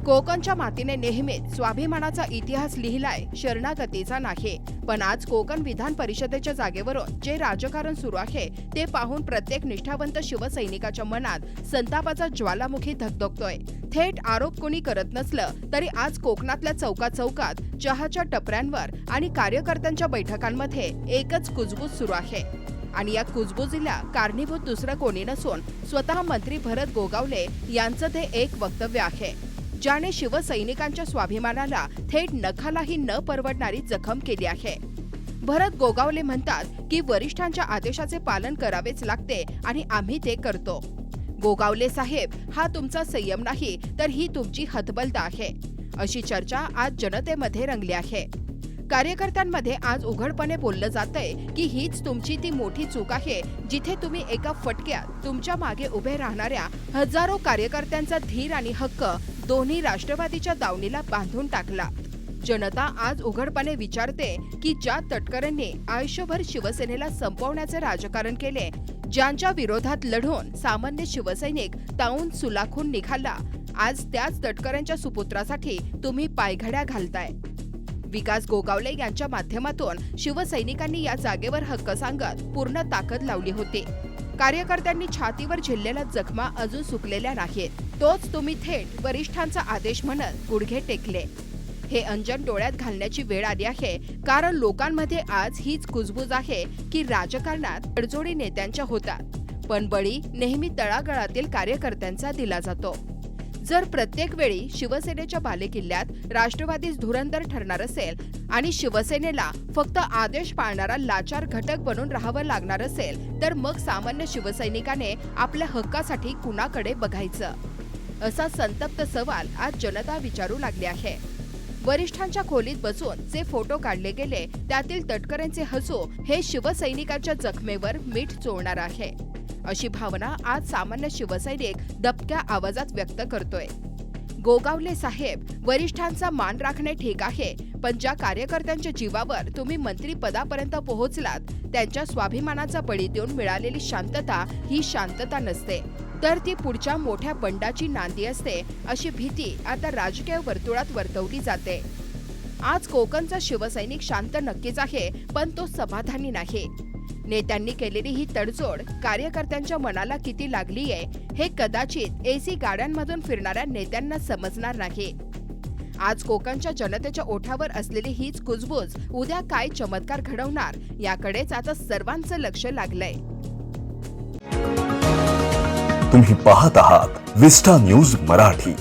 कोकणच्या मातीने नेहमीच स्वाभिमानाचा इतिहास लिहिलाय, शरणागतीचा नाही। पण आज कोकण विधान परिषदेच्या जागेवरून जे राजकारण सुरू आहे ते पाहून प्रत्येक निष्ठावंत शिवसैनिकाच्या मनात संतापाचा ज्वालामुखी धगधगतोय। थेट आरोप कोणी करत नसलं तरी आज कोकणातल्या चौकात चहाच्या टपऱ्यांवर आणि कार्यकर्त्यांच्या बैठकांमध्ये एकच कुजबूज सुरू आहे। आणि या कुजबुजीला कारणीभूत दुसरं कोणी नसून स्वतः मंत्री भरत गोगावले यांचं ते एक वक्तव्य आहे, ज्याने शिवसैनिकांच्या स्वाभिमानाला थेट नखालाही न परवडणारी जखम केली आहे। भरत गोगावले म्हणतात की वरिष्ठांच्या आदेशाचे पालन करावेच लागते आणि आम्ही ते करतो। गोगावले साहेब, हा तुमचा संयम नाही तर ही तुमची हतबलता आहे, अशी चर्चा आज जनतेमध्ये रंगली आहे। कार्यकर्त्यांमध्ये आज उघडपणे बोललं जातंय की हीच तुमची ती मोठी चूक आहे जिथे तुम्ही एका फटक्यात तुमच्या मागे उभे राहणाऱ्या हजारो कार्यकर्त्यांचा धीर आणि हक्क दोन्ही राष्ट्रवादीच्या दावणीला बांधून टाकला। जनता आज उघडपणे विचारते की ज्या तटकऱ्यांनी आयुष्यभर शिवसेनेला संपवण्याचे राजकारण केले, ज्यांच्या विरोधात लढून सामान्य शिवसैनिक ताऊन सुलाखून निघाला, आज त्याच तटकऱ्यांच्या सुपुत्रासाठी तुम्ही पायघड्या घालताय। विकास गोगावले यांच्या माध्यमातून शिवसैनिकांनी या जागेवर हक्क सांगत पूर्ण ताकद लावली होती। कार्यकर्त्यांनी छातीवर झेललेल्या जखमा अजून सुकलेल्या नाहीत, तोच तुम्ही थेट वरिष्ठांचा आदेश म्हणत गुडघे टेकले। हे अंजन डोळ्यात घालण्याची वेळ आली आहे, कारण लोकांमध्ये आज हीच कुजबूज आहे की राजकारणात तडजोडी नेत्यांच्या होतात, पण बळी नेहमी तळागाळातील कार्यकर्त्यांचा दिला जातो। जर प्रत्येक वेळी शिवसेनेच्या बालेकिल्ल्यात राष्ट्रवादीच धुरंधर ठरणार असेल आणि शिवसेनेला फक्त आदेश पाळणारा लाचार घटक बनून राहावं लागणार असेल, तर मग सामान्य शिवसैनिकाने आपल्या हक्कासाठी कुणाकडे बघायचं, असा संतप्त सवाल आज जनता विचारू लागली आहे। वरिष्ठांच्या खोलीत बसून जे फोटो काढले गेले त्यातील तटकऱ्यांचे हसू हे शिवसैनिकांच्या जखमेवर मीठ चोळणार आहे, अशी भावना आज सामान्य शिवसैनिक दबक्या आवाजात व्यक्त करतोय। गोगावले साहेब, वरिष्ठांचा मान राखणे ठीक आहे, पण ज्या कार्यकर्त्यांच्या जीवावर तुम्ही मंत्रीपदापर्यंत पोहोचलात त्यांच्या स्वाभिमानाचा बळी देऊन मिळालेली शांतता ही शांतता नसते, तर ती पुढच्या मोठ्या बंडाची नांदी असते, अशी भीती आता राजकीय वर्तुळात वर्तवली जाते। आज कोकणचा शिवसैनिक शांत नक्कीच आहे, पण तो समाधानी नाही। नेत्यांनी केलेली ही तडजोड कार्यकर्त्यांच्या मनाला किती लागली आहे हे कदाचित एसी गाड्यांमधून फिरणाऱ्या नेत्यांना समजणार नाही। आज कोकणच्या जनतेच्या ओठावर असलेली हीच कुजबूज उद्या काय चमत्कार घडवणार याकडेच आता सर्वांचं लक्ष लागलंय। तुम्ही पाहत आहात विस्टा न्यूज मराठी।